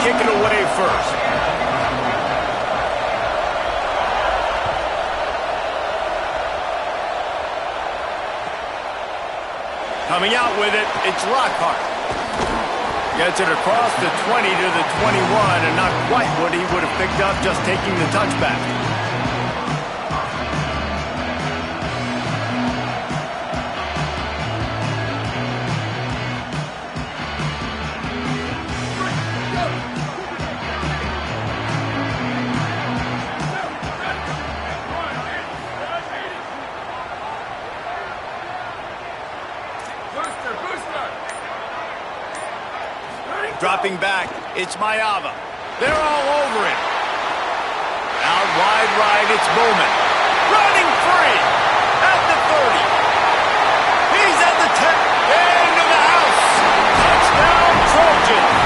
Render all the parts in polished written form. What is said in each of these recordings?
kick it away first. Coming out with it, it's Lockhart. Gets it across the 20 to the 21, and not quite what he would have picked up just taking the touchback. Dropping back, it's Mayava. They're all over it. Out wide right, it's Bowman. Running free at the 30. He's at the 10. Into the house. Touchdown, Trojans.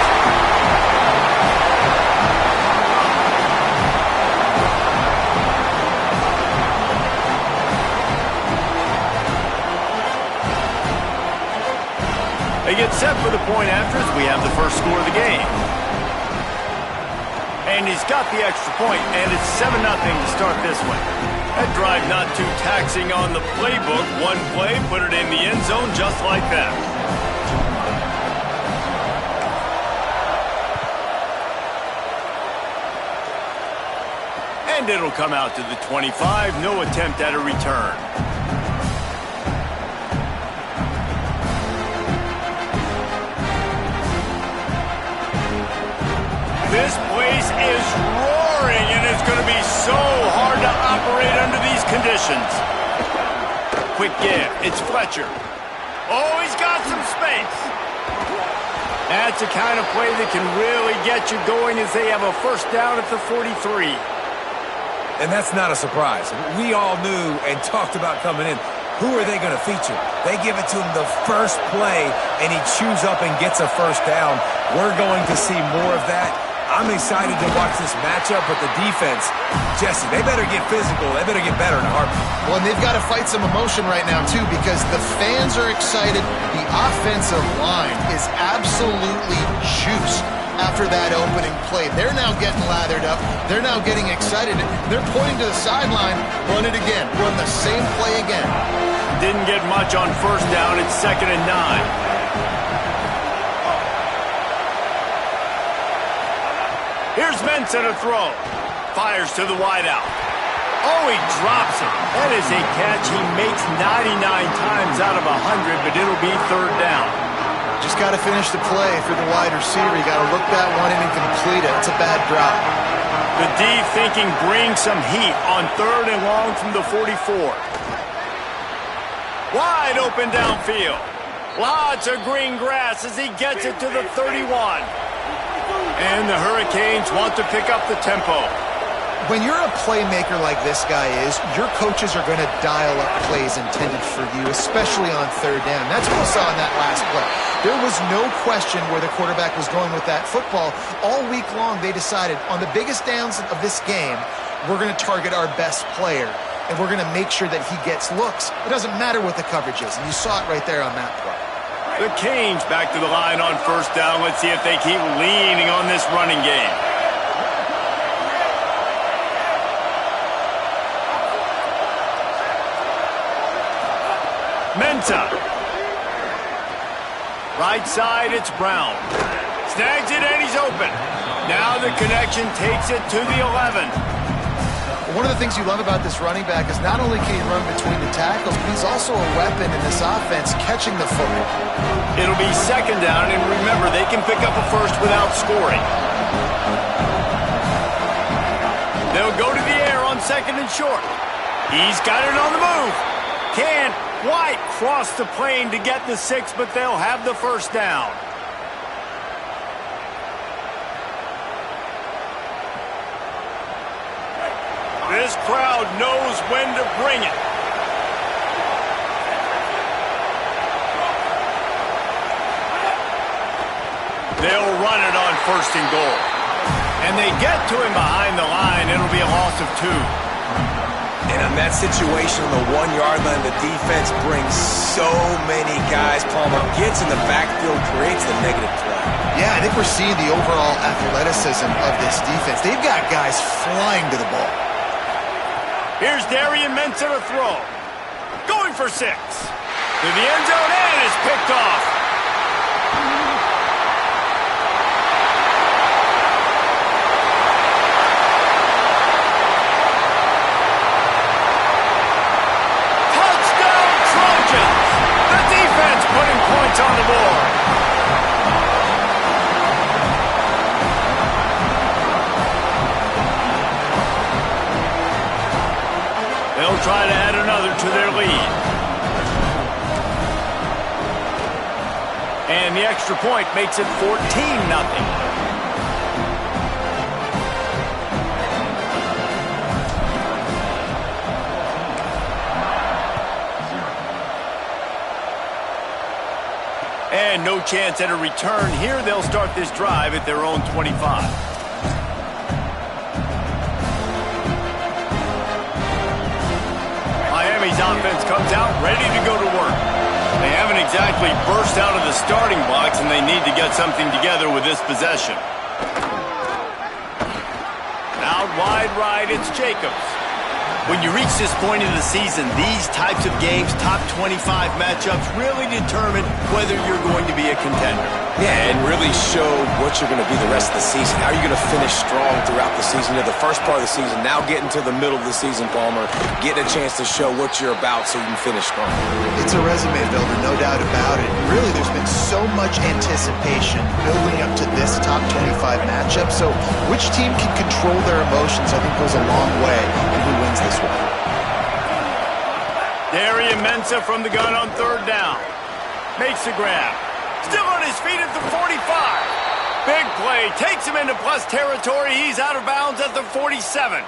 They get set for the point after as we have the first score of the game. And he's got the extra point, and it's 7-0 to start this one. That drive not too taxing on the playbook. One play, put it in the end zone just like that. And it'll come out to the 25. No attempt at a return. This place is roaring, and it's going to be so hard to operate under these conditions. Quick give. It's Fletcher. Oh, he's got some space. That's the kind of play that can really get you going as they have a first down at the 43. And that's not a surprise. We all knew and talked about coming in. Who are they going to feature? They give it to him the first play, and he chews up and gets a first down. We're going to see more of that. I'm excited to watch this matchup, but the defense, Jesse, they better get physical. They better get better in a heartbeat. Well, and they've got to fight some emotion right now, too, because the fans are excited. The offensive line is absolutely juiced after that opening play. They're now getting lathered up. They're now getting excited. They're pointing to the sideline. Run it again. Run the same play again. Didn't get much on first down. It's 2nd and 9. Here's Mensah to throw. Fires to the wideout. Oh, he drops it. That is a catch he makes 99 times out of 100, but it'll be 3rd down. Just got to finish the play for the wide receiver. You got to look that one in and complete it. It's a bad drop. The D thinking bring some heat on 3rd and long from the 44. Wide open downfield. Lots of green grass as he gets it to the 31. And the Hurricanes want to pick up the tempo. When you're a playmaker like this guy is, your coaches are going to dial up plays intended for you, especially on 3rd down. That's what we saw in that last play. There was no question where the quarterback was going with that football. All week long, they decided on the biggest downs of this game, we're going to target our best player, and we're going to make sure that he gets looks. It doesn't matter what the coverage is, and you saw it right there on that play. The Canes back to the line on first down. Let's see if they keep leaning on this running game. Mensah. Right side, it's Brown. Snags it, and he's open. Now the connection takes it to the 11. One of the things you love about this running back is not only can he run between the tackles, but he's also a weapon in this offense, catching the football. It'll be 2nd down, and remember, they can pick up a first without scoring. They'll go to the air on 2nd and short. He's got it on the move. Can't quite cross the plane to get the 6, but they'll have the first down. This crowd knows when to bring it. They'll run it on 1st and goal. And they get to him behind the line. It'll be a loss of 2. And on that situation on the 1-yard line, the defense brings so many guys. Palmer gets in the backfield, creates the negative play. Yeah, I think we're seeing the overall athleticism of this defense. They've got guys flying to the ball. Here's Darian Mensah to throw. Going for 6. To the end zone and is picked off. Touchdown Trojans! The defense putting points on the board. They'll try to add another to their lead. And the extra point makes it 14-0. And no chance at a return here. They'll start this drive at their own 25. Miami's offense comes out ready to go to work. They haven't exactly burst out of the starting blocks, and they need to get something together with this possession. Out wide right, it's Jacobs. When you reach this point in the season, these types of games, top 25 matchups, really determine whether you're going to be a contender. Yeah, and really show what you're going to be the rest of the season. How are you going to finish strong throughout the season? You're the first part of the season, now getting to the middle of the season, Palmer. Getting a chance to show what you're about so you can finish strong. It's a resume builder, no doubt about it. Really, there's been so much anticipation building up to this top 25 matchup. So which team can control their emotions, I think, goes a long way in who wins this one. Darian Mensah from the gun on 3rd down. Makes the grab. Still on his feet at the 45. Big play. Takes him into plus territory. He's out of bounds at the 47.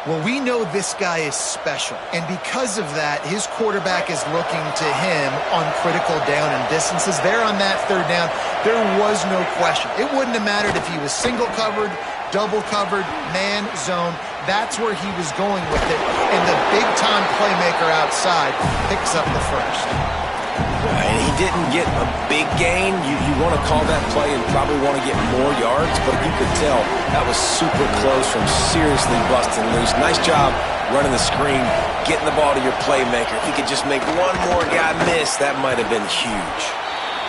Well, we know this guy is special, and because of that, his quarterback is looking to him on critical down and distances. There on that 3rd down, there was no question. It wouldn't have mattered if he was single covered, double covered, man, zone. That's where he was going with it, and the big-time playmaker outside picks up the first. And he didn't get a big gain. You want to call that play and probably want to get more yards, but you could tell that was super close from seriously busting loose. Nice job running the screen, getting the ball to your playmaker. If he could just make one more guy miss, that might have been huge.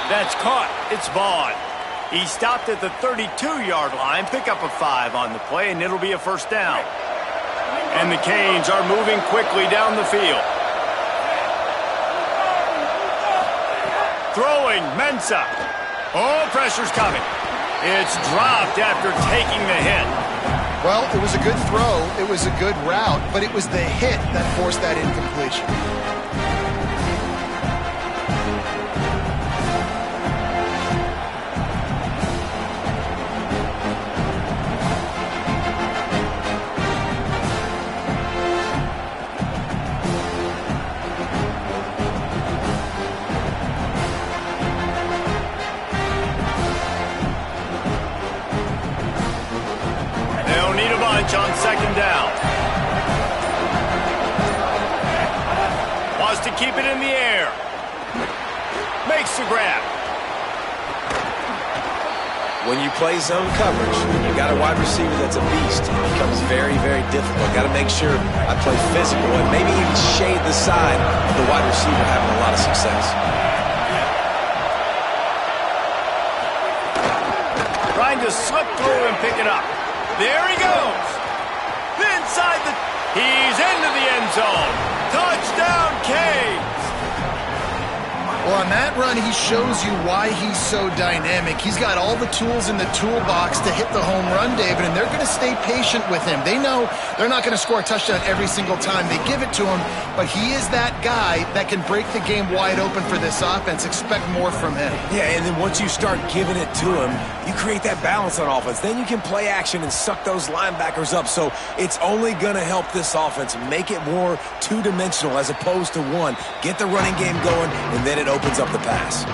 That's caught. It's Vaughn. He stopped at the 32-yard line, pick up a 5 on the play, and it'll be a 1st down. And the Canes are moving quickly down the field. Throwing, Mensah. Oh, pressure's coming. It's dropped after taking the hit. Well, it was a good throw. It was a good route, but it was the hit that forced that incompletion. On 2nd down. Wants to keep it in the air. Makes the grab. When you play zone coverage, when you got a wide receiver that's a beast, it becomes very, very difficult. Got to make sure I play physical and maybe even shade the side of the wide receiver having a lot of success. Trying to slip through and pick it up. There he goes. Inside the... He's into the end zone. Touchdown, Canes. Well, on that run, he shows you why he's so dynamic. He's got all the tools in the toolbox to hit the home run, David, and they're going to stay patient with him. They know they're not going to score a touchdown every single time they give it to him, but he is that guy that can break the game wide open for this offense. Expect more from him. Yeah, and then once you start giving it to him, you create that balance on offense. Then you can play action and suck those linebackers up. So it's only going to help this offense make it more two-dimensional as opposed to one. Get the running game going, and then it opens up the pass.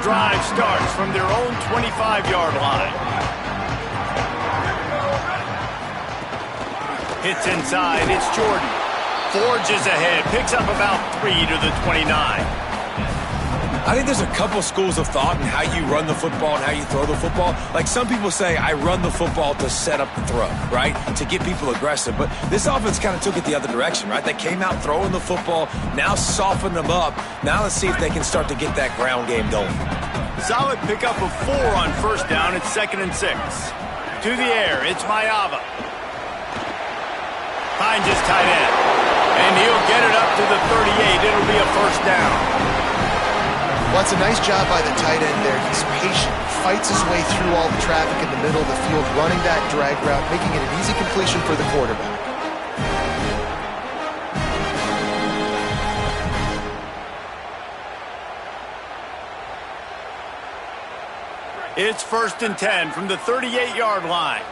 drive starts from their own 25-yard line. Hits inside, it's Jordan. Forges ahead, picks up about 3 to the 29. I think there's a couple schools of thought in how you run the football and how you throw the football. Like some people say, I run the football to set up the throw, right? To get people aggressive. But this offense kind of took it the other direction, right? They came out throwing the football, now softened them up. Now let's see if they can start to get that ground game going. Solid pickup of 4 on first down. It's 2nd and 6. To the air, it's Mayava. Finds his tight end. And he'll get it up to the 38. It'll be a first down. Well, it's a nice job by the tight end there. He's patient, fights his way through all the traffic in the middle of the field, running that drag route, making it an easy completion for the quarterback. It's 1st and 10 from the 38-yard line.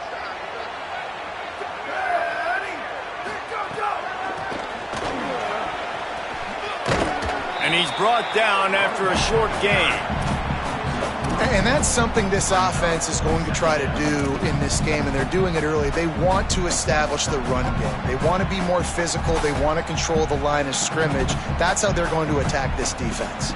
And he's brought down after a short gain. And that's something this offense is going to try to do in this game, and they're doing it early. They want to establish the run game. They want to be more physical. They want to control the line of scrimmage. That's how they're going to attack this defense.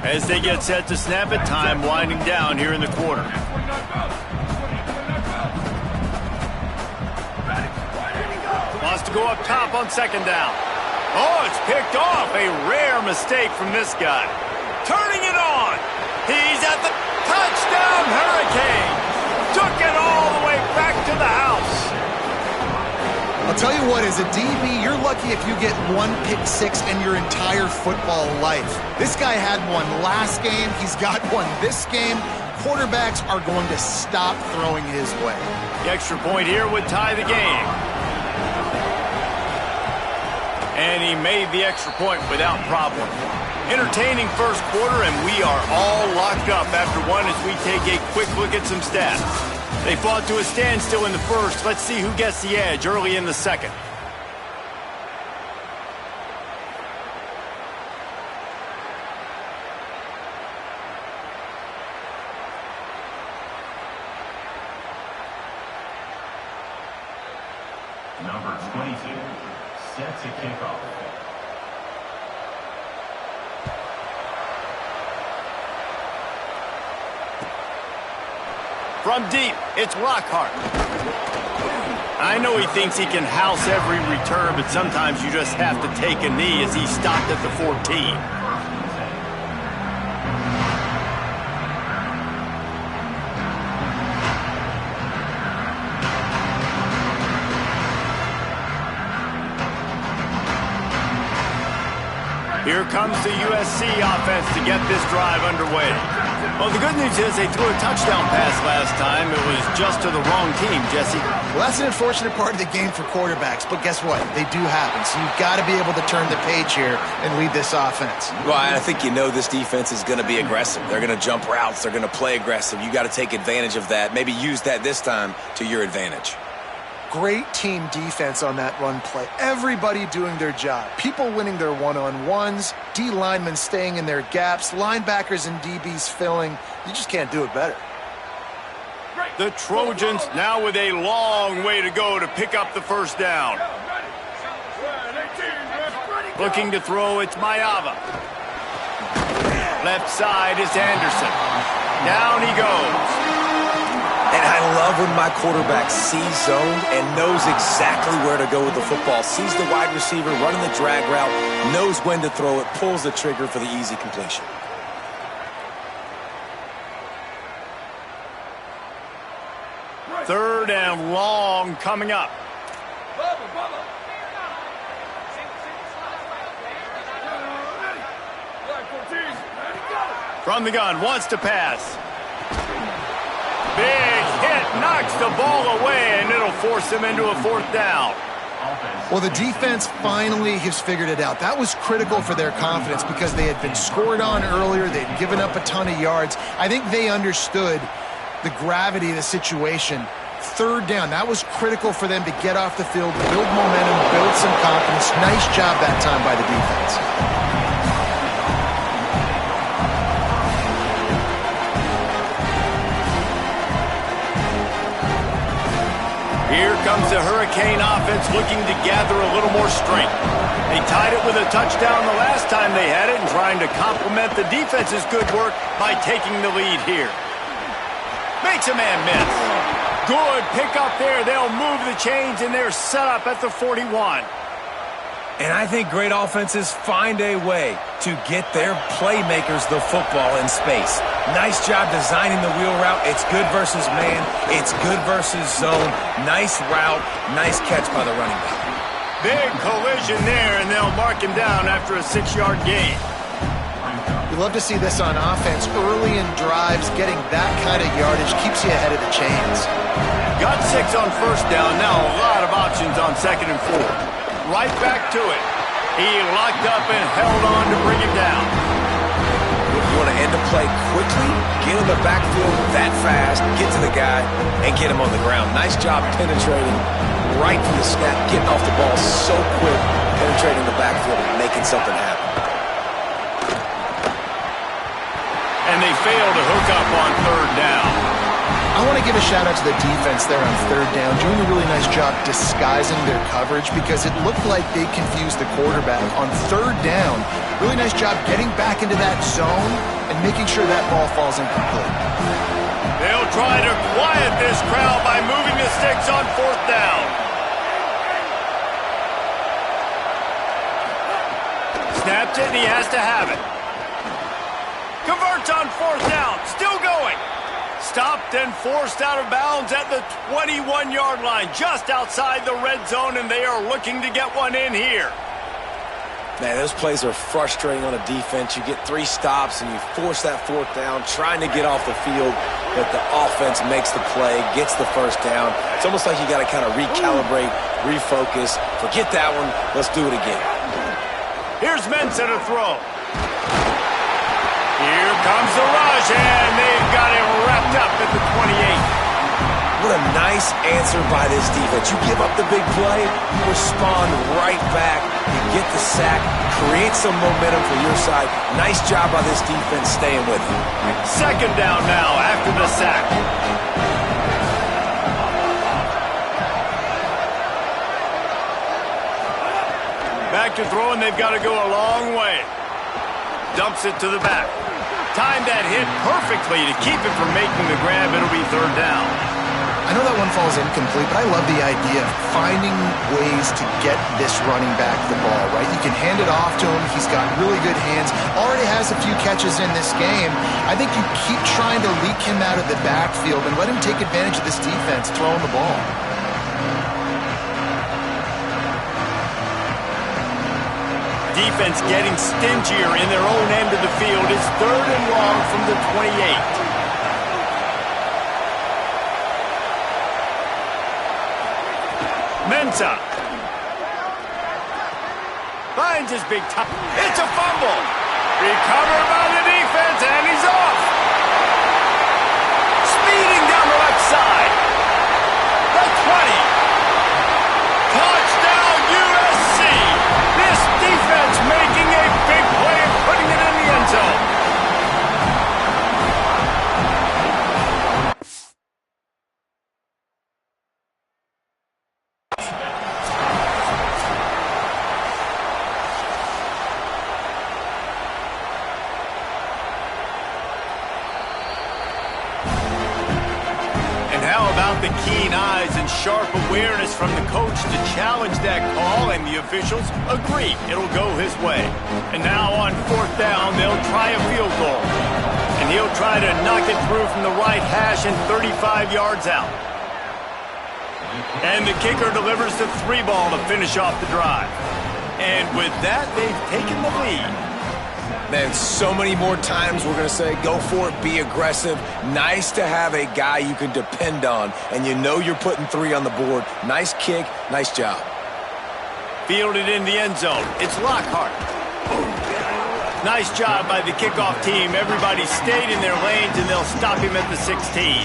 As they get set to snap it, time winding down here in the quarter. Wants to go up top on 2nd down. Oh, it's picked off. A rare mistake from this guy. Turning it on. He's at the touchdown Hurricane. Took it all the way back to the house. I'll tell you what, as a DB, you're lucky if you get 1 pick six in your entire football life. This guy had one last game. He's got one this game. Quarterbacks are going to stop throwing his way. The extra point here would tie the game. And he made the extra point without problem. Entertaining first quarter, and we are all locked up after one as we take a quick look at some stats. They fought to a standstill in the first. Let's see who gets the edge early in the second. Number 22, set to kick off. From deep, it's Lockhart. I know he thinks he can house every return, but sometimes you just have to take a knee as he stopped at the 14. Here comes the USC offense to get this drive underway. Well, the good news is they threw a touchdown pass last time. It was just to the wrong team, Jesse. Well, that's an unfortunate part of the game for quarterbacks, but guess what? They do happen, so you've got to be able to turn the page here and lead this offense. Well, I think you know this defense is going to be aggressive. They're going to jump routes. They're going to play aggressive. You got to take advantage of that. Maybe use that this time to your advantage. Great team defense on that run play. Everybody doing their job. People winning their one-on-ones, D linemen staying in their gaps, linebackers and DBs filling. You just can't do it better. The Trojans now with a long way to go to pick up the first down. Looking to throw, it's Mayava. Left side is Anderson. Down he goes. And I love when my quarterback sees zone and knows exactly where to go with the football. Sees the wide receiver running the drag route, knows when to throw it, pulls the trigger for the easy completion. Third and long coming up. From the gun, wants to pass. Big hit, knocks the ball away, and it'll force him into a 4th down. Well, the defense finally has figured it out. That was critical for their confidence because they had been scored on earlier. They'd given up a ton of yards. I think they understood the gravity of the situation, Third down. That was critical for them to get off the field, build momentum, build some confidence. Nice job that time by the defense. Here comes the Hurricane offense looking to gather a little more strength. They tied it with a touchdown the last time they had it and trying to complement the defense's good work by taking the lead here. Makes a man miss. Good pick up there. They'll move the chains and they're set up at the 41. And I think great offenses find a way to get their playmakers the football in space. Nice job designing the wheel route. It's good versus man. It's good versus zone. Nice route. Nice catch by the running back. Big collision there, and they'll mark him down after a 6-yard gain. You love to see this on offense. Early in drives, getting that kind of yardage keeps you ahead of the chains. Got 6 on first down. Now a lot of options on 2nd and 4. Right back to it. He locked up and held on to bring him down. You want to end the play quickly, get in the backfield that fast, get to the guy, and get him on the ground. Nice job penetrating right from the snap, getting off the ball so quick, penetrating the backfield and making something happen. And they fail to hook up on 3rd down. I want to give a shout-out to the defense there on 3rd down, doing a really nice job disguising their coverage because it looked like they confused the quarterback. On 3rd down, really nice job getting back into that zone and making sure that ball falls incomplete. They'll try to quiet this crowd by moving the sticks on 4th down. Snaps it, and he has to have it. Converts on 4th down, still going. Stopped and forced out of bounds at the 21-yard line, just outside the red zone, and they are looking to get one in here. Man, those plays are frustrating on a defense. You get 3 stops, and you force that 4th down, trying to get off the field, but the offense makes the play, gets the 1st down. It's almost like you got to kind of recalibrate, refocus. Forget that one. Let's do it again. Here's Mensa to throw. Here comes the rush, and they've got him wrapped up at the 28. What a nice answer by this defense. You give up the big play, you respond right back, you get the sack, create some momentum for your side. Nice job by this defense staying with it. 2nd down now after the sack. Back to throw, and they've got to go a long way. Dumps it to the back. Timed that hit perfectly to keep it from making the grab. It'll be 3rd down. I know that one falls incomplete, but I love the idea of finding ways to get this running back the ball, right? You can hand it off to him. He's got really good hands. Already has a few catches in this game. I think you keep trying to leak him out of the backfield and let him take advantage of this defense throwing the ball. Defense getting stingier in their own end of the field. It's 3rd and long from the 28. Mensa finds his big top. It's a fumble. Recovered by the defense, and he's off. Speeding down the left side. The 20. Touchdown, USC. This defense making a big play and putting it in the end zone. And how about the keen eyes and sharp awareness from the coach to challenge that call, and the officials agree it'll go his way. And now on 4th down, they'll try a field goal. And he'll try to knock it through from the right hash and 35 yards out. And the kicker delivers the 3 ball to finish off the drive. And with that, they've taken the lead. Man, so many more times we're going to say, go for it, be aggressive. Nice to have a guy you can depend on, and you know you're putting 3 on the board. Nice kick, nice job. Fielded in the end zone. It's Lockhart. Nice job by the kickoff team. Everybody stayed in their lanes, and they'll stop him at the 16.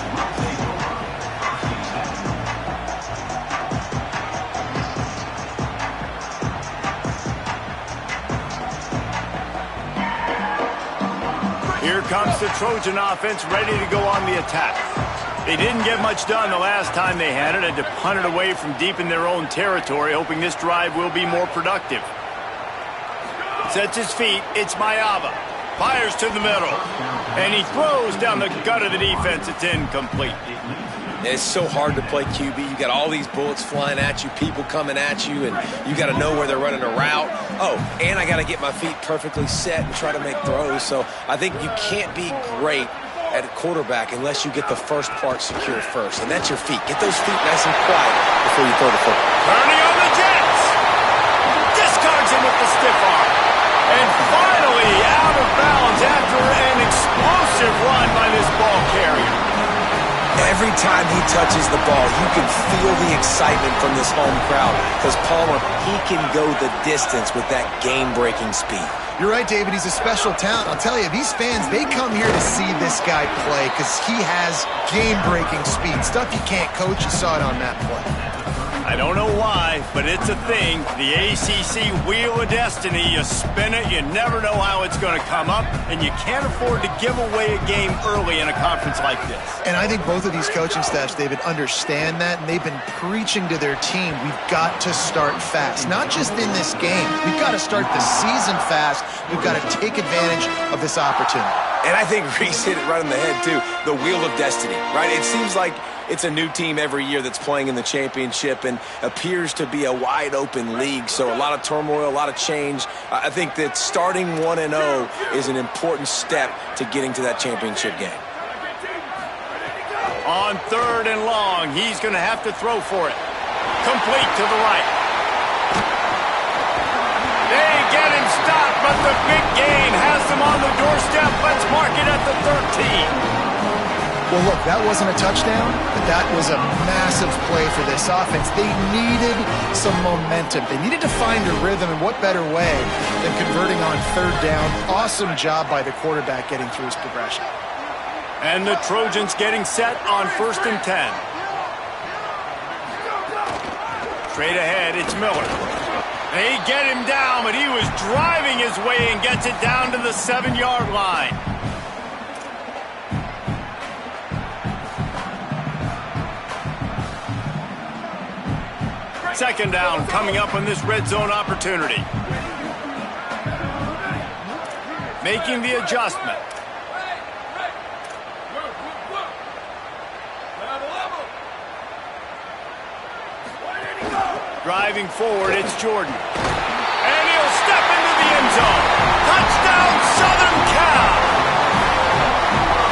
comes the Trojan offense ready to go on the attack. They didn't get much done the last time they had it, had to punt it away from deep in their own territory, hoping this drive will be more productive. Sets his feet, it's Mayava. Fires to the middle, and he throws down the gut of the defense. It's incomplete. It's so hard to play QB. You got all these bullets flying at you, people coming at you, and you got to know where they're running a route. Oh, and I got to get my feet perfectly set and try to make throws. So I think you can't be great at quarterback unless you get the first part secure first, and that's your feet. Get those feet nice and quiet before you throw the football. Turning on the Jets. Discards him with the stiff arm. And finally out of bounds after an explosive run by this ball carrier. Every time he touches the ball, you can feel the excitement from this home crowd because Palmer, he can go the distance with that game-breaking speed. You're right, David. He's a special talent. I'll tell you, these fans, they come here to see this guy play because he has game-breaking speed. Stuff you can't coach. You saw it on that play. I don't know why, but it's a thing. The ACC Wheel of Destiny, you spin it, you never know how it's going to come up, and you can't afford to give away a game early in a conference like this. And I think both of these coaching staffs, David, understand that, and they've been preaching to their team, we've got to start fast. Not just in this game. We've got to start the season fast. We've got to take advantage of this opportunity. And I think Reese hit it right on the head, too. The Wheel of Destiny, right? It seems like it's a new team every year that's playing in the championship and appears to be a wide-open league. So a lot of turmoil, a lot of change. I think that starting 1-0 is an important step to getting to that championship game. On 3rd and long, he's going to have to throw for it. Complete to the right. They get him stopped, but the big gain has them on the doorstep. Let's mark it at the 13. Well, look, that wasn't a touchdown, but that was a massive play for this offense. They needed some momentum. They needed to find a rhythm, and what better way than converting on 3rd down. Awesome job by the quarterback getting through his progression. And the Trojans getting set on 1st and 10. Straight ahead, it's Miller. They get him down, but he was driving his way and gets it down to the 7-yard line. Second down coming up on this red zone opportunity. Making the adjustment. Driving forward, it's Jordan. And he'll step into the end zone. Touchdown, Southern Cal!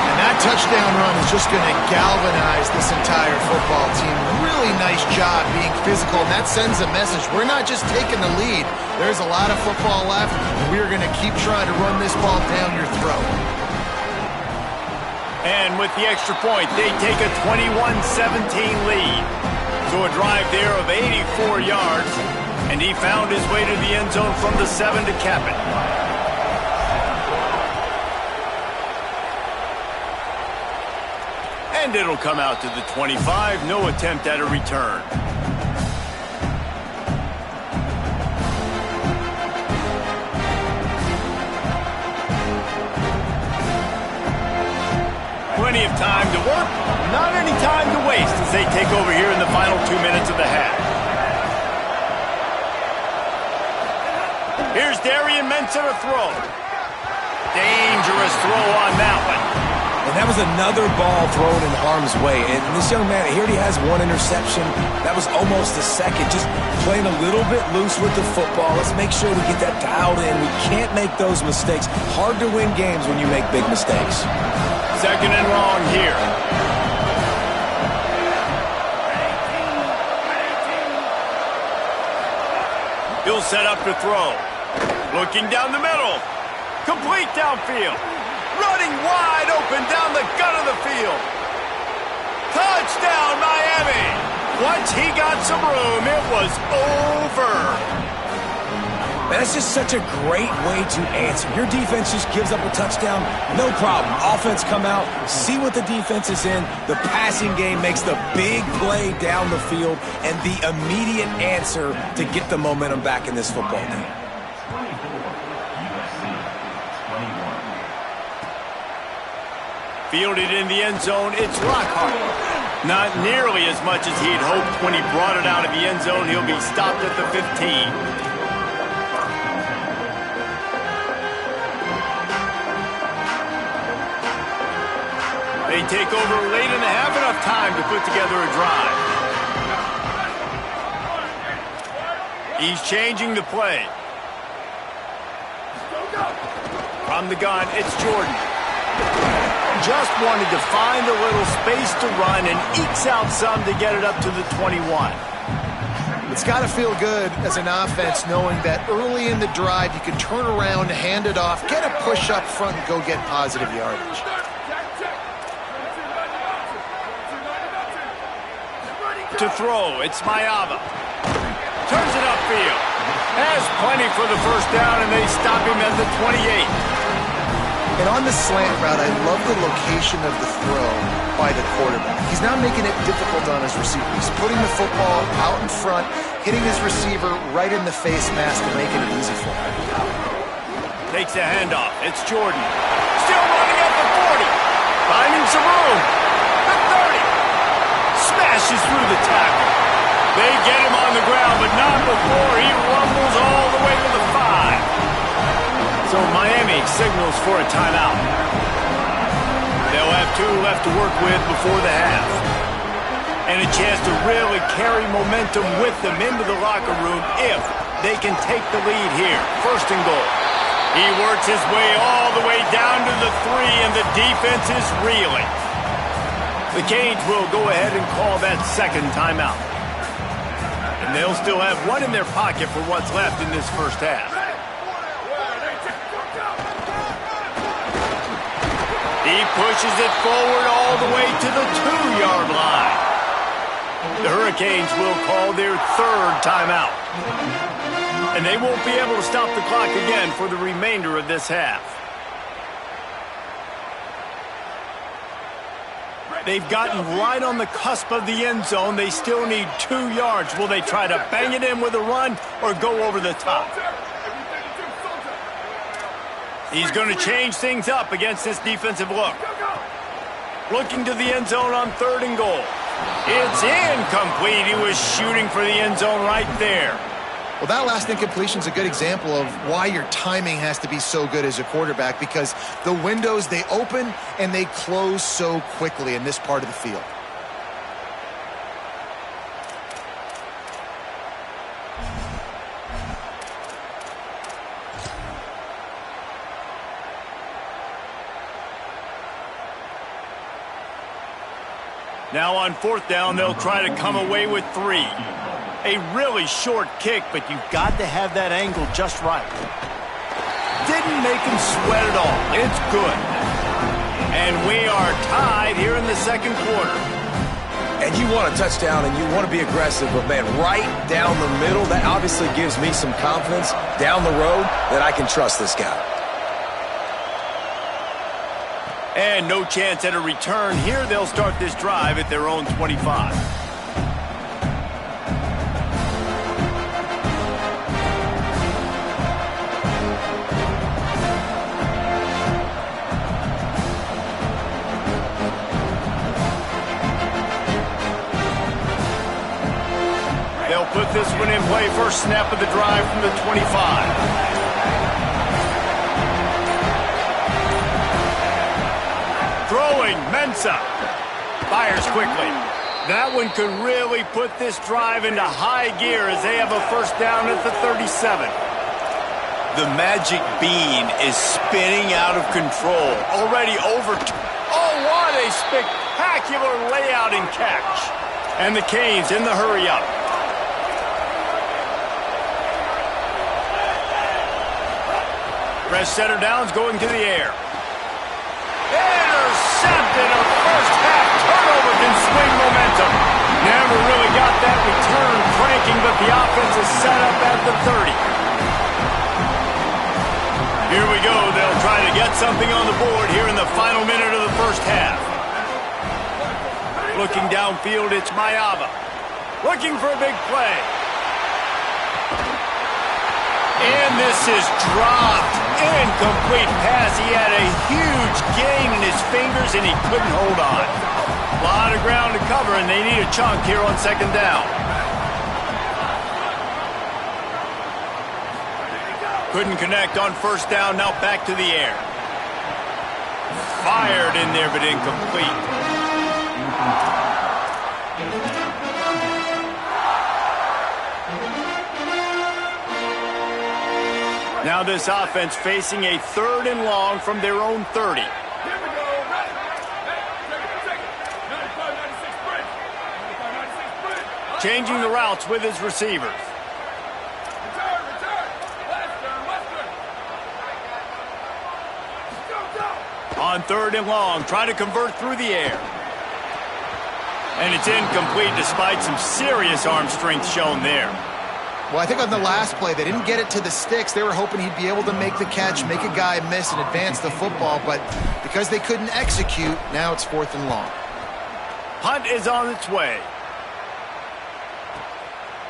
And that touchdown run is just going to galvanize this entire football team. Really nice job being physical, and that sends a message. We're not just taking the lead. There's a lot of football left, and we're going to keep trying to run this ball down your throat. And with the extra point, they take a 21-17 lead. So a drive there of 84 yards, and he found his way to the end zone from the 7 to cap it. And it'll come out to the 25, no attempt at a return. Plenty of time to work, not any time to waste as they take over here in the final 2 minutes of the half. Here's Darian Mensah to throw. Dangerous throw on that one. And that was another ball thrown in harm's way. And this young man, he already has 1 interception. That was almost a second. Just playing a little bit loose with the football. Let's make sure we get that dialed in. We can't make those mistakes. Hard to win games when you make big mistakes. Second and long here. He'll set up to throw. Looking down the middle. Complete downfield. Running wide open down the gut of the field. Touchdown, Miami. Once he got some room, it was over. Man, that's just such a great way to answer. Your defense just gives up a touchdown, no problem. Offense come out, see what the defense is in. The passing game makes the big play down the field and the immediate answer to get the momentum back in this football game. 24, USC, 21. Fielded in the end zone, it's Lockhart. Not nearly as much as he'd hoped when he brought it out of the end zone. He'll be stopped at the 15. They take over late and have enough time to put together a drive. He's changing the play. From the gun, it's Jordan. Just wanted to find a little space to run and ekes out some to get it up to the 21. It's got to feel good as an offense knowing that early in the drive you can turn around, hand it off, get a push up front, and go get positive yardage. To throw, it's Mayava. Turns it upfield. Has plenty for the first down, and they stop him at the 28. And on the slant route, I love the location of the throw by the quarterback. He's not making it difficult on his receiver. He's putting the football out in front, hitting his receiver right in the face mask and making it easy for him. Takes a handoff. It's Jordan. Still running at the 40. Finding some room. The 30. Smashes through the tackle. They get him on the ground, but not before he rumbles all the way to the 5. So Miami signals for a timeout. They'll have 2 left to work with before the half. And a chance to really carry momentum with them into the locker room if they can take the lead here. First and goal. He works his way all the way down to the 3, and the defense is reeling. The Canes will go ahead and call that second timeout. And they'll still have 1 in their pocket for what's left in this first half. He pushes it forward all the way to the 2-yard line. The Hurricanes will call their third timeout. And they won't be able to stop the clock again for the remainder of this half. They've gotten right on the cusp of the end zone. They still need 2 yards. Will they try to bang it in with a run or go over the top? He's going to change things up against this defensive look. Looking to the end zone on 3rd and goal. It's incomplete. He was shooting for the end zone right there. Well, that last incompletion is a good example of why your timing has to be so good as a quarterback, because the windows, they open and they close so quickly in this part of the field. Now on 4th down, they'll try to come away with 3. A really short kick, but you've got to have that angle just right. Didn't make him sweat at all. It's good. And we are tied here in the second quarter. And you want a touchdown and you want to be aggressive, but man, right down the middle, that obviously gives me some confidence down the road that I can trust this guy. And no chance at a return here. They'll start this drive at their own 25. They'll put this one in play. First snap of the drive from the 25. Throwing, Mensah. Fires quickly. That one could really put this drive into high gear as they have a first down at the 37. The magic bean is spinning out of control. Already over. Oh, what a spectacular layout and catch. And the Canes in the hurry-up. Press center downs going to the air. Intercepted. A first half turnover can swing momentum. Never really got that return cranking, but the offense is set up at the 30. Here we go. They'll try to get something on the board here in the final minute of the first half. Looking downfield, it's Mayava. Looking for a big play. And this is dropped Incomplete pass. He had a huge gain in his fingers, and he couldn't hold on. A lot of ground to cover, and they need a chunk here on second down. Couldn't connect on first down. Now back to the air. Fired in there, but incomplete. Now this offense facing a 3rd and long from their own 30. Changing the routes with his receivers. On 3rd and long, trying to convert through the air. And it's incomplete despite some serious arm strength shown there. Well, I think on the last play, they didn't get it to the sticks. They were hoping he'd be able to make the catch, make a guy miss, and advance the football. But because they couldn't execute, now it's 4th and long. Punt is on its way.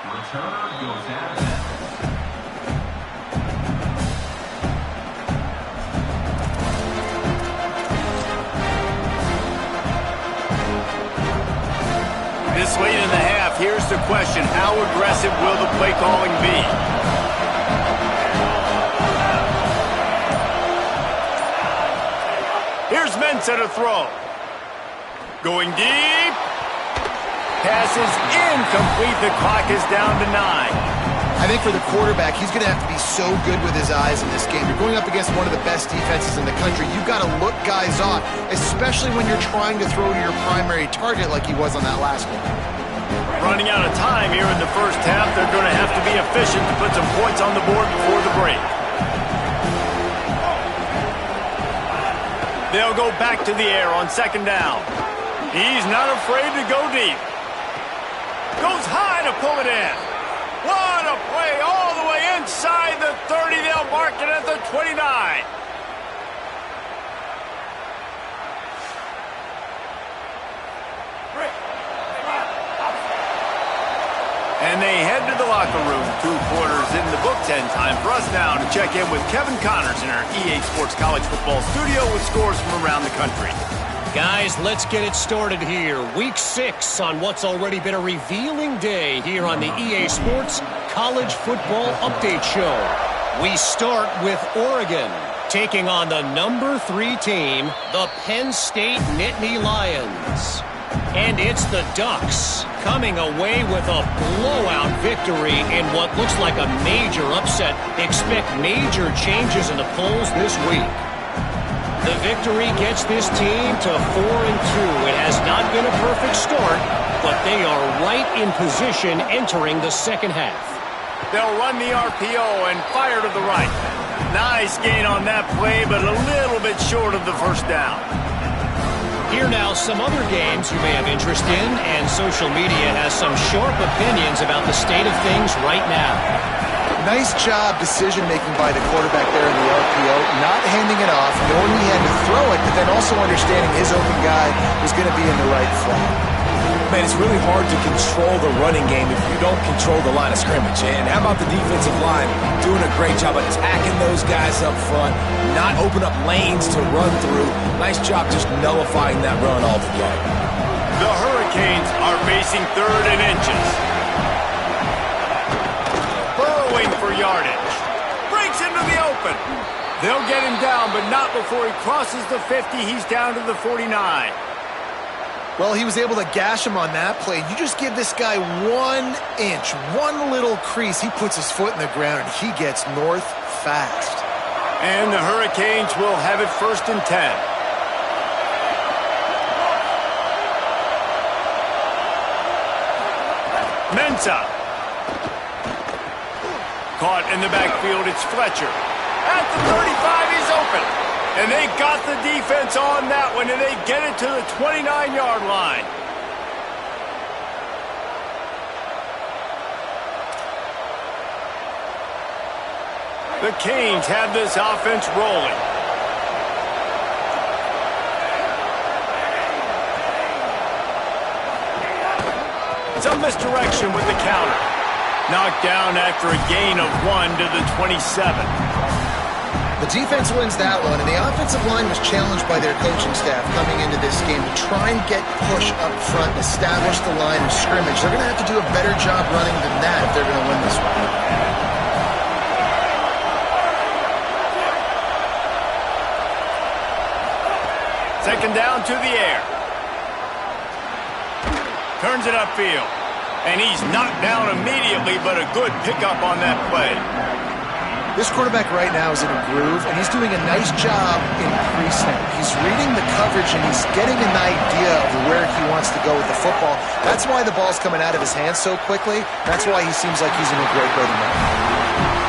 Returner goes out of bounds. This late in the half, here's the question. How aggressive will the play calling be? Here's Mensa to throw. Going deep. Pass is incomplete. The clock is down to 9. I think for the quarterback, he's going to have to be so good with his eyes in this game. You're going up against one of the best defenses in the country. You've got to look guys off, especially when you're trying to throw to your primary target like he was on that last one. Running out of time here in the first half. They're going to have to be efficient to put some points on the board before the break. They'll go back to the air on second down. He's not afraid to go deep. Goes high to pull it in. What a play all the way inside the 30. They'll mark it at the 29. And they head to the locker room. 2 quarters in the books, and time for us now to check in with Kevin Connors in our EA Sports College Football studio with scores from around the country. Guys, let's get it started here. Week 6 on what's already been a revealing day here on the EA Sports College Football Update Show. We start with Oregon taking on the number 3 team, the Penn State Nittany Lions. And it's the Ducks coming away with a blowout victory in what looks like a major upset. Expect major changes in the polls this week. The victory gets this team to 4-2. It has not been a perfect start, but they are right in position entering the second half. They'll run the RPO and fire to the right. Nice gain on that play, but a little bit short of the first down. Here now, some other games you may have interest in, and social media has some sharp opinions about the state of things right now. Nice job decision-making by the quarterback there in the RPO, not handing it off, knowing he had to throw it, but then also understanding his open guy was going to be in the right flat. Man, it's really hard to control the running game if you don't control the line of scrimmage. And how about the defensive line doing a great job attacking those guys up front, not open up lanes to run through. Nice job just nullifying that run altogether. The Hurricanes are facing 3rd and inches. Burrowing for yardage. Breaks into the open. They'll get him down, but not before he crosses the 50. He's down to the 49. Well, he was able to gash him on that play. You just give this guy 1 inch, one little crease. He puts his foot in the ground, and he gets north fast. And the Hurricanes will have it 1st and 10. Mensa. Caught in the backfield, it's Fletcher. At the 35, he's open. And they got the defense on that one, and they get it to the 29-yard line. The Canes have this offense rolling. Some misdirection with the counter. Knocked down after a gain of 1 to the 27. The defense wins that one, and the offensive line was challenged by their coaching staff coming into this game to try and get push up front and establish the line of scrimmage. They're going to have to do a better job running than that if they're going to win this one. Second down to the air. Turns it upfield. And he's knocked down immediately, but a good pickup on that play. This quarterback right now is in a groove, and he's doing a nice job in pre-snap. He's reading the coverage, and he's getting an idea of where he wants to go with the football. That's why the ball's coming out of his hands so quickly. That's why he seems like he's in a great way to know.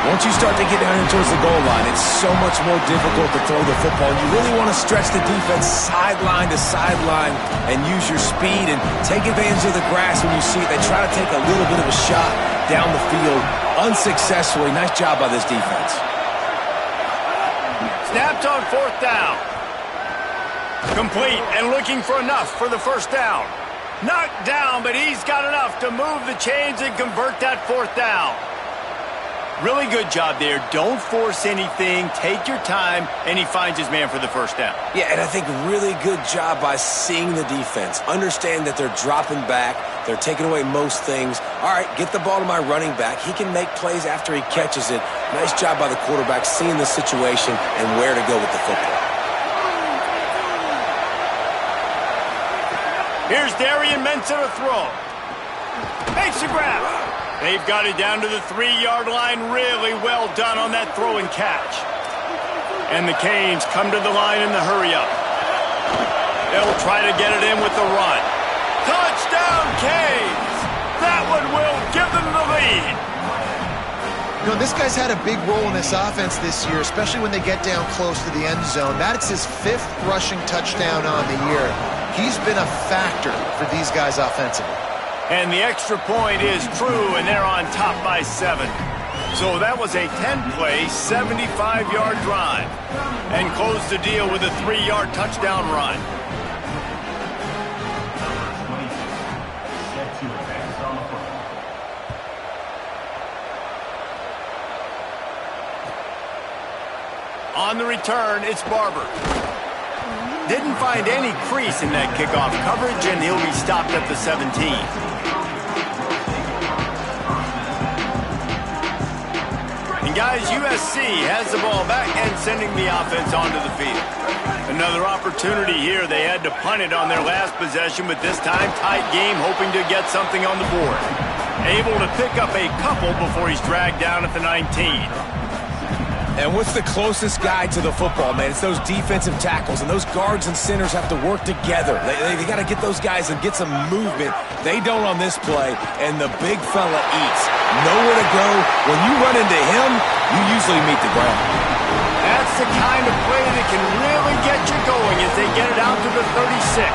Once you start to get down here towards the goal line, it's so much more difficult to throw the football. You really want to stretch the defense sideline to sideline and use your speed and take advantage of the grass when you see it. They try to take a little bit of a shot down the field unsuccessfully. Nice job by this defense. Snapped on fourth down. Complete and looking for enough for the first down. Knocked down, but he's got enough to move the chains and convert that fourth down. Really good job there. Don't force anything. Take your time, and he finds his man for the first down. Yeah, and I think really good job by seeing the defense. Understand that they're dropping back. They're taking away most things. All right, get the ball to my running back. He can make plays after he catches it. Nice job by the quarterback seeing the situation and where to go with the football. Here's Darian Mensah to throw. Makes a grab. They've got it down to the 3-yard line. Really well done on that throw and catch. And the Canes come to the line in the hurry-up. They'll try to get it in with the run. Touchdown, Canes! That one will give them the lead. You know, this guy's had a big role in this offense this year, especially when they get down close to the end zone. That's his 5th rushing touchdown on the year. He's been a factor for these guys offensively. And the extra point is true, and they're on top by 7. So that was a 10-play, 75-yard drive. And close the deal with a 3-yard touchdown run. Set to advance on the football. On the return, it's Barber. Didn't find any crease in that kickoff coverage, and he'll be stopped at the 17. And guys, USC has the ball back and sending the offense onto the field. Another opportunity here. They had to punt it on their last possession, but this time tight game, hoping to get something on the board. Able to pick up a couple before he's dragged down at the 19. And what's the closest guy to the football, man? It's those defensive tackles, and those guards and centers have to work together. They got to get those guys and get some movement. They don't on this play, and the big fella eats. Nowhere to go. When you run into him, you usually meet the ground. That's the kind of play that can really get you going as they get it out to the 36.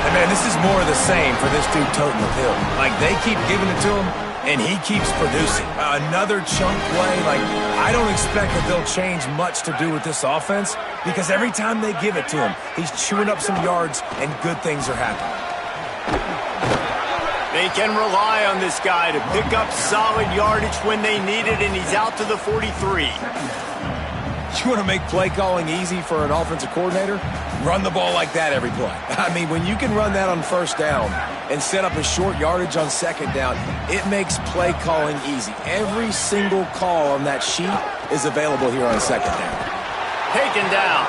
And, man, this is more of the same for this dude toting the pill. Like, they keep giving it to him, and he keeps producing. Another chunk play. Like, I don't expect that they'll change much to do with this offense because every time they give it to him, he's chewing up some yards and good things are happening. They can rely on this guy to pick up solid yardage when they need it, and he's out to the 43. You want to make play calling easy for an offensive coordinator? Run the ball like that every play. I mean, when you can run that on first down and set up a short yardage on second down, it makes play calling easy. Every single call on that sheet is available here on second down. Taken down.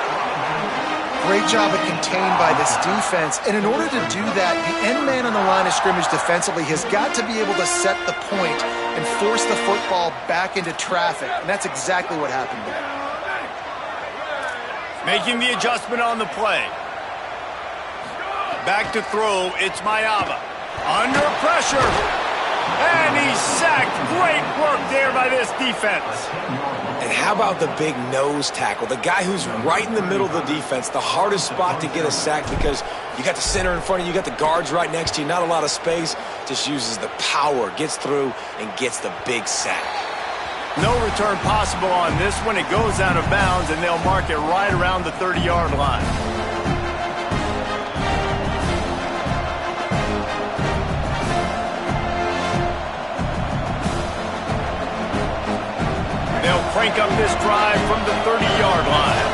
Great job at contained by this defense. And in order to do that, the end man on the line of scrimmage defensively has got to be able to set the point and force the football back into traffic. And that's exactly what happened there. Making the adjustment on the play. Back to throw, it's Mayava. Under pressure. And he's sacked. Great work there by this defense. And how about the big nose tackle? The guy who's right in the middle of the defense, the hardest spot to get a sack because you got the center in front of you, you got the guards right next to you, not a lot of space. Just uses the power, gets through, and gets the big sack. No return possible on this one. It goes out of bounds, and they'll mark it right around the 30-yard line. They'll crank up this drive from the 30-yard line.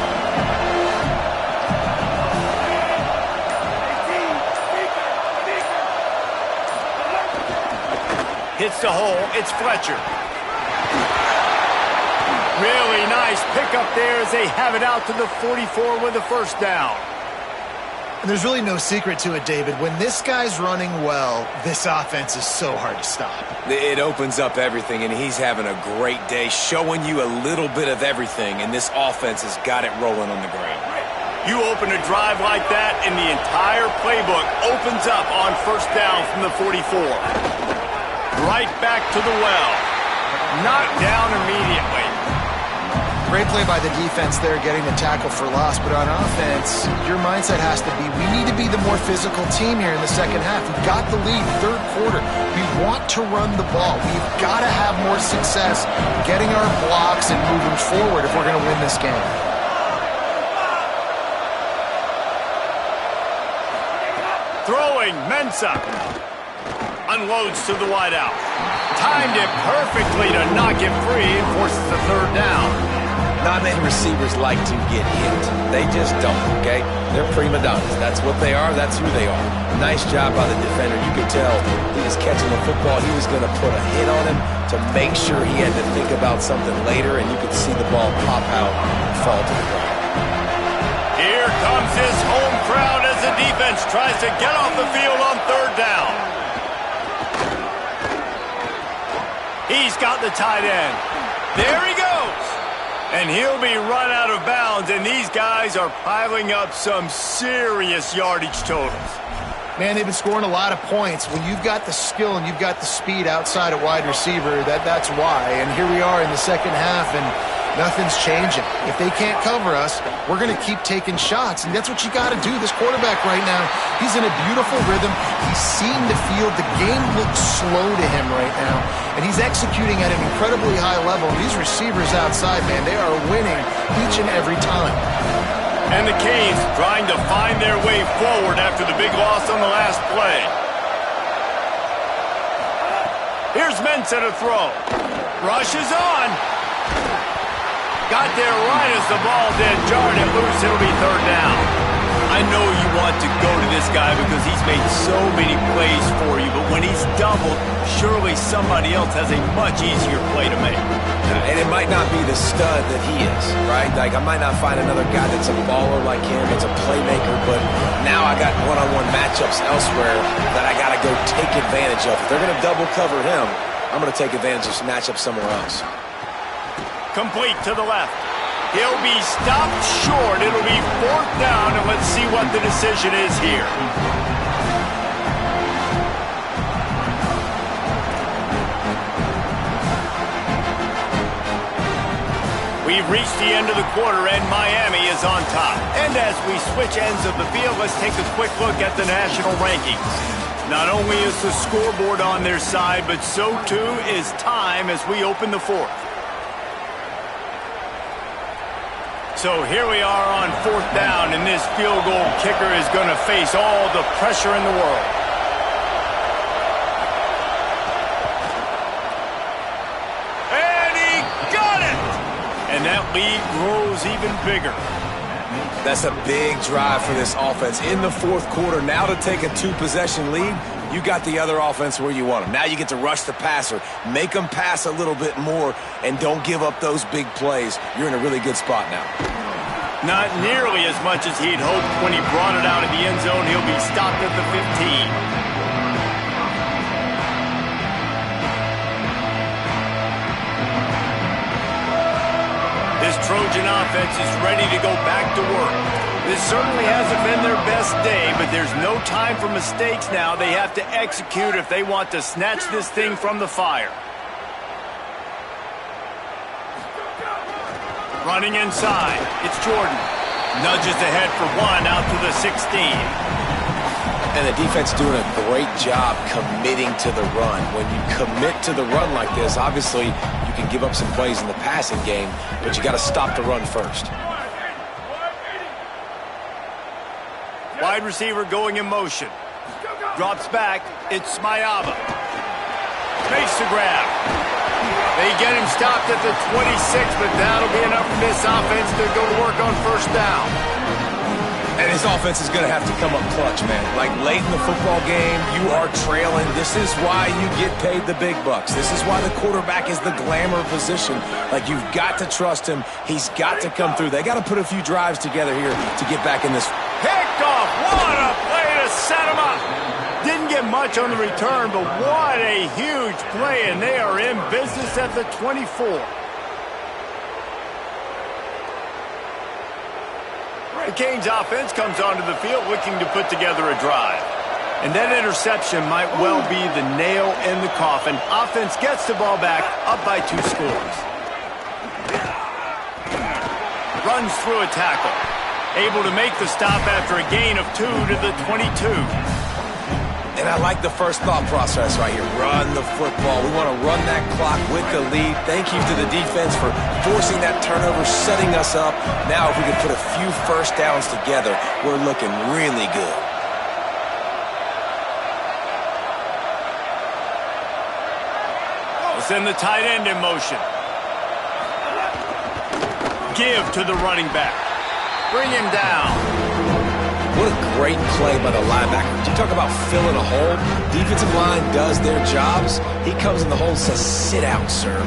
Hits the hole. It's Fletcher. Really nice pickup there as they have it out to the 44 with a first down. And there's really no secret to it, David. When this guy's running well, this offense is so hard to stop. It opens up everything, and he's having a great day, showing you a little bit of everything, and this offense has got it rolling on the ground. You open a drive like that, and the entire playbook opens up on first down from the 44. Right back to the well. Knocked down immediately. Great play by the defense there, getting the tackle for loss. But on offense, your mindset has to be, we need to be the more physical team here in the second half. We've got the lead, third quarter. We want to run the ball. We've got to have more success getting our blocks and moving forward if we're going to win this game. Throwing, Mensah. Unloads to the wideout. Timed it perfectly to knock it free and forces the third down. Not many receivers like to get hit. They just don't, okay? They're prima donnas. That's what they are. That's who they are. Nice job by the defender. You could tell he was catching the football. He was going to put a hit on him to make sure he had to think about something later, and you could see the ball pop out and fall to the ground. Here comes his home crowd as the defense tries to get off the field on third down. He's got the tight end. There he goes. And he'll be run out of bounds, and these guys are piling up some serious yardage totals. Man, they've been scoring a lot of points. When you've got the skill and you've got the speed outside at wide receiver, that's why. And here we are in the second half, and nothing's changing. If they can't cover us, we're going to keep taking shots, and that's what you got to do. This quarterback right now, he's in a beautiful rhythm. He's seeing the field. The game looks slow to him right now, and he's executing at an incredibly high level. These receivers outside, man, they are winning each and every time. And the Canes trying to find their way forward after the big loss on the last play. Here's Mensah to throw. Rush is on. Got there right as the ball did. Jarred it loose. It'll be third down. I know you want to go to this guy because he's made so many plays for you, but when he's doubled, surely somebody else has a much easier play to make. And it might not be the stud that he is, right? Like, I might not find another guy that's a baller like him, that's a playmaker, but now I got one-on-one matchups elsewhere that I got to go take advantage of. If they're going to double cover him, I'm going to take advantage of some matchups somewhere else. Complete to the left. He'll be stopped short. It'll be fourth down, and let's see what the decision is here. We've reached the end of the quarter, and Miami is on top. And as we switch ends of the field, let's take a quick look at the national rankings. Not only is the scoreboard on their side, but so too is time as we open the fourth. So here we are on fourth down, and this field goal kicker is going to face all the pressure in the world. And he got it! And that lead grows even bigger. That's a big drive for this offense in the fourth quarter. Now to take a two-possession lead, you got the other offense where you want them. Now you get to rush the passer, make them pass a little bit more, and don't give up those big plays. You're in a really good spot now. Not nearly as much as he'd hoped when he brought it out of the end zone. He'll be stopped at the 15. This Trojan offense is ready to go back to work. This certainly hasn't been their best day, but there's no time for mistakes now. They have to execute if they want to snatch this thing from the fire. Running inside, it's Jordan. Nudges ahead for one out to the 16. And the defense doing a great job committing to the run. When you commit to the run like this, obviously you can give up some plays in the passing game, but you got to stop the run first. Wide receiver going in motion. Drops back. It's Smayaba. Makes the grab. They get him stopped at the 26, but that'll be enough for this offense to go to work on first down. And his offense is going to have to come up clutch, man. Like late in the football game, you are trailing. This is why you get paid the big bucks. This is why the quarterback is the glamour position. Like, you've got to trust him. He's got to come through. They got to put a few drives together here to get back in this. Picked off. What a play to set him up. Didn't get much on the return, but what a huge play, and they are in business at the 24. The Canes offense comes onto the field looking to put together a drive. And that interception might well be the nail in the coffin. Offense gets the ball back, up by 2 scores. Runs through a tackle. Able to make the stop after a gain of 2 to the 22. And I like the first thought process right here. Run the football. We want to run that clock with the lead. Thank you to the defense for forcing that turnover, setting us up. Now, if we can put a few first downs together, we're looking really good. We'll send the tight end in motion. Give to the running back. Bring him down. What a great play by the linebacker. You talk about filling a hole. Defensive line does their jobs. He comes in the hole and says, sit out, sir.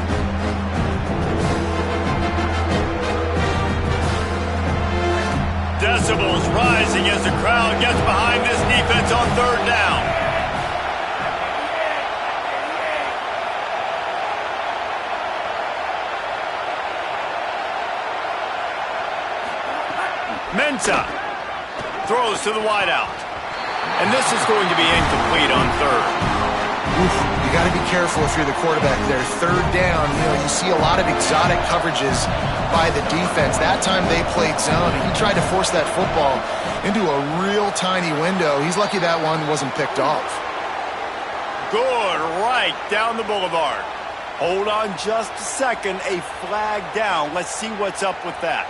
Decibels rising as the crowd gets behind this defense on third down. Mensah throws to the wideout. And this is going to be incomplete on third. Oof, you got to be careful if you're the quarterback there. Third down, you see a lot of exotic coverages by the defense. That time they played zone, and he tried to force that football into a real tiny window. He's lucky that one wasn't picked off. Good, right down the boulevard. Hold on just a second. A flag down. Let's see what's up with that.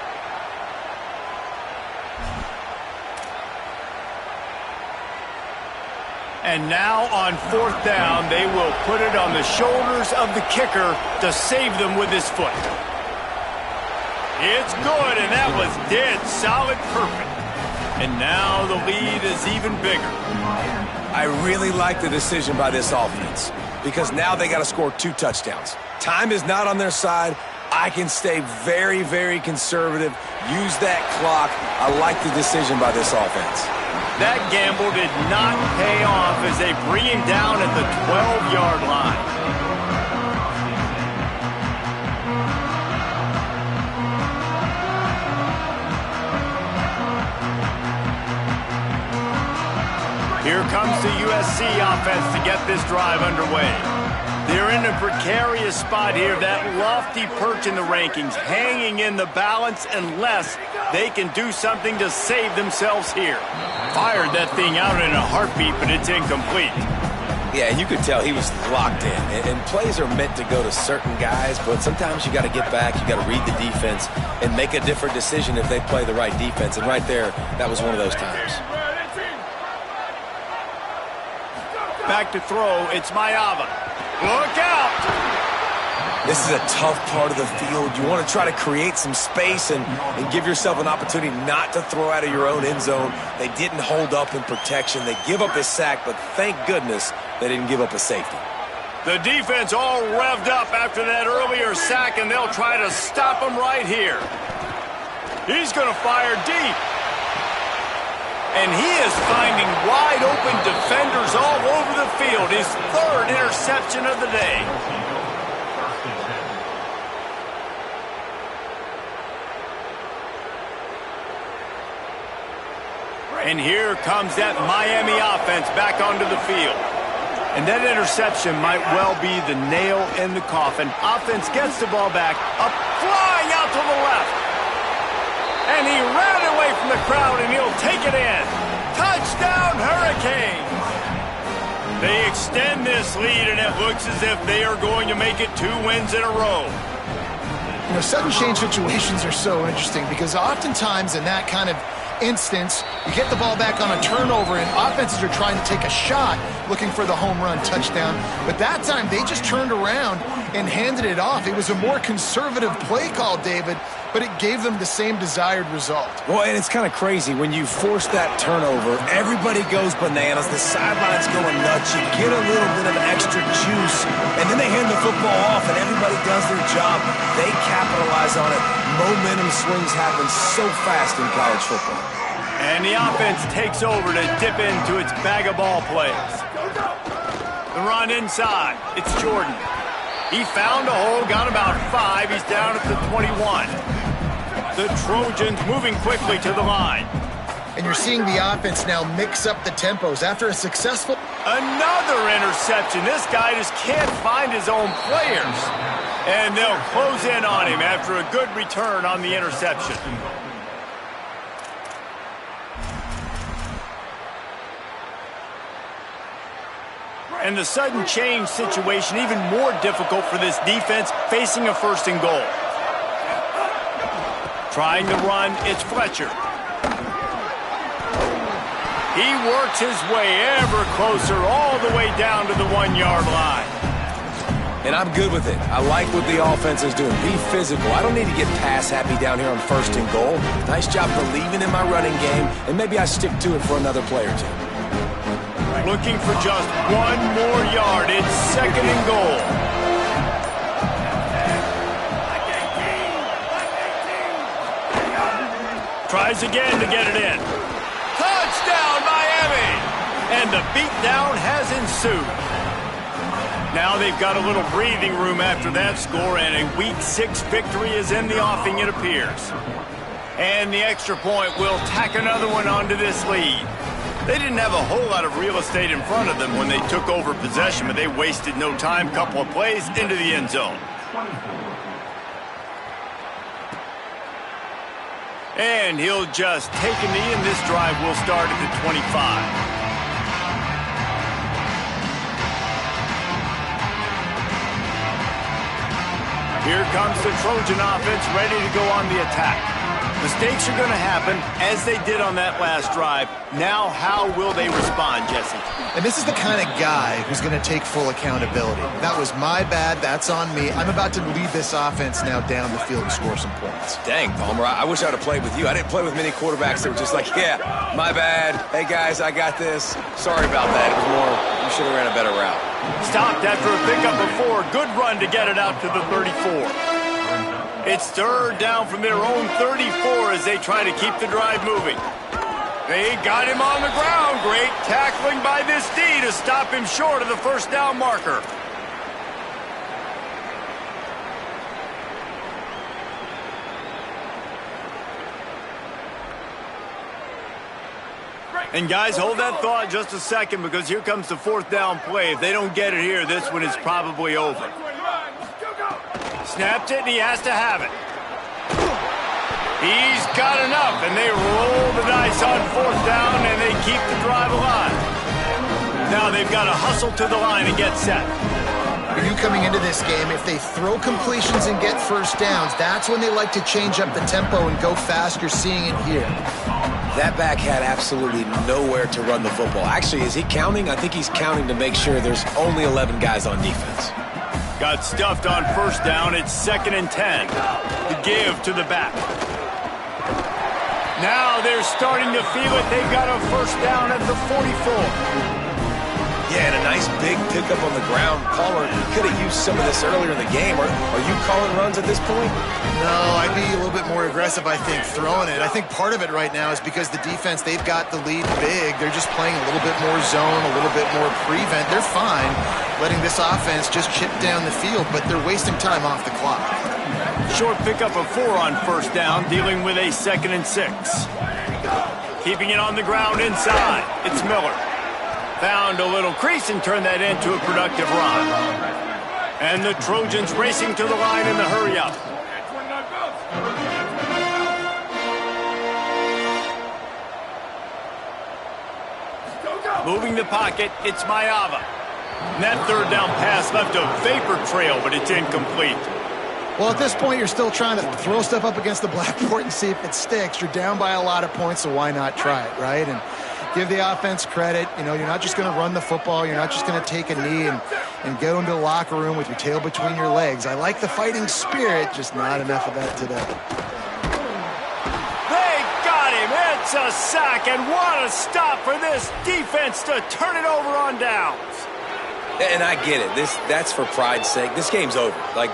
And now on fourth down, they will put it on the shoulders of the kicker to save them with his foot. It's good, and that was dead solid perfect. And now the lead is even bigger. I really like the decision by this offense because now they got to score 2 touchdowns. Time is not on their side. I can stay very, very conservative, use that clock. I like the decision by this offense. That gamble did not pay off as they bring him down at the 12-yard line. Here comes the USC offense to get this drive underway. They're in a precarious spot here, that lofty perch in the rankings, hanging in the balance unless they can do something to save themselves here. Fired that thing out in a heartbeat, but it's incomplete. Yeah, and you could tell he was locked in. And plays are meant to go to certain guys, but sometimes you got to get back, you got to read the defense, and make a different decision if they play the right defense. And right there, that was one of those times. Back to throw, it's Mayava. Look out! This is a tough part of the field. You want to try to create some space and give yourself an opportunity not to throw out of your own end zone. They didn't hold up in protection. They give up a sack, but thank goodness they didn't give up a safety. The defense all revved up after that earlier sack, and they'll try to stop him right here. He's going to fire deep. And he is finding wide-open defenders all over the field. His 3rd interception of the day. And here comes that Miami offense back onto the field. And that interception might well be the nail in the coffin. Offense gets the ball back, up, flying out to the left. And he ran away from the crowd, and he'll take it in. Touchdown, Hurricanes! They extend this lead, and it looks as if they are going to make it 2 wins in a row. You know, sudden change situations are so interesting because oftentimes in that kind of instance, you get the ball back on a turnover and offenses are trying to take a shot looking for the home run touchdown. But that time, they just turned around and handed it off. It was a more conservative play call, David, but it gave them the same desired result. Well, and it's kind of crazy. When you force that turnover, everybody goes bananas. The sideline's going nuts. You get a little bit of extra juice, and then they hand the football off, and everybody does their job. They capitalize on it. Momentum swings happen so fast in college football. And the offense takes over to dip into its bag of ball plays. The run inside. It's Jordan. He found a hole, got about 5. He's down at the 21. The Trojans moving quickly to the line. And you're seeing the offense now mix up the tempos after a successful... Another interception. This guy just can't find his own players. And they'll close in on him after a good return on the interception. And the sudden change situation even more difficult for this defense facing a 1st and goal. Trying to run, it's Fletcher. He works his way ever closer all the way down to the 1-yard line. And I'm good with it. I like what the offense is doing. Be physical. I don't need to get pass happy down here on 1st and goal. Nice job believing in my running game, and maybe I stick to it for another play or two. Looking for just 1 more yard. It's 2nd and goal. Tries again to get it in. Touchdown, Miami! And the beatdown has ensued. Now they've got a little breathing room after that score, and a Week 6 victory is in the offing, it appears. And the extra point will tack another one onto this lead. They didn't have a whole lot of real estate in front of them when they took over possession, but they wasted no time. Couple of plays into the end zone. And he'll just take a knee, and this drive will start at the 25. Here comes the Trojan offense ready to go on the attack. Mistakes are going to happen, as they did on that last drive. Now, how will they respond, Jesse? And this is the kind of guy who's going to take full accountability. That was my bad. That's on me. I'm about to lead this offense now down the field and score some points. Dang, Palmer, I wish I would have played with you. I didn't play with many quarterbacks that were just like, yeah, my bad. Hey, guys, I got this. Sorry about that. It was more, you should have ran a better route. Stopped after a pickup before. Good run to get it out to the 34. It's 3rd down from their own 34 as they try to keep the drive moving. They got him on the ground. Great tackling by this D to stop him short of the 1st down marker. And guys, hold that thought just a second, because here comes the 4th down play. If they don't get it here, this one is probably over. Snapped it, and he has to have it. He's got enough, and they roll the dice on 4th down, and they keep the drive alive. Now they've got to hustle to the line and get set. For you coming into this game, if they throw completions and get 1st downs, that's when they like to change up the tempo and go fast. You're seeing it here. That back had absolutely nowhere to run the football. Actually, is he counting? I think he's counting to make sure there's only 11 guys on defense. Got stuffed on 1st down. It's 2nd and 10. The give to the back. Now they're starting to feel it. They've got a 1st down at the 44. Yeah, and a nice big pickup on the ground. Palmer, you could have used some of this earlier in the game. Are you calling runs at this point? No, I'd be a little bit more aggressive, I think, throwing it. I think part of it right now is because the defense, they've got the lead big. They're just playing a little bit more zone, a little bit more prevent. They're fine letting this offense just chip down the field, but they're wasting time off the clock. Short pickup of 4 on 1st down, dealing with a 2nd and 6. Keeping it on the ground inside. It's Miller. Found a little crease and turned that into a productive run. And the Trojans racing to the line in the hurry-up. Moving the pocket, it's Mayava. And that 3rd down pass left a vapor trail, but it's incomplete. Well, at this point, you're still trying to throw stuff up against the blackboard and see if it sticks. You're down by a lot of points, so why not try it, right? And give the offense credit. You know, you're not just going to run the football. You're not just going to take a knee and go into the locker room with your tail between your legs. I like the fighting spirit, just not enough of that today. They got him. It's a sack, and what a stop for this defense to turn it over on downs. And I get it. That's for pride's sake. This game's over. Like,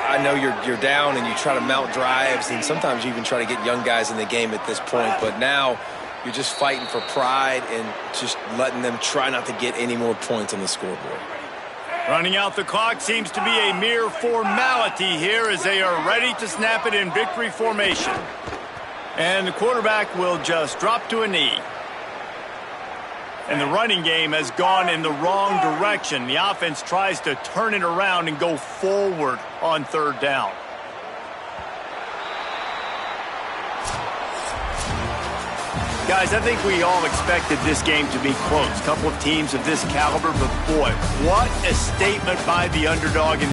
I know you're down and you try to mount drives, and sometimes you even try to get young guys in the game at this point. But now you're just fighting for pride and just letting them try not to get any more points on the scoreboard. Running out the clock seems to be a mere formality here as they are ready to snap it in victory formation. And the quarterback will just drop to a knee. And the running game has gone in the wrong direction. The offense tries to turn it around and go forward on third down. Guys, I think we all expected this game to be close. A couple of teams of this caliber, but boy, what a statement by the underdog.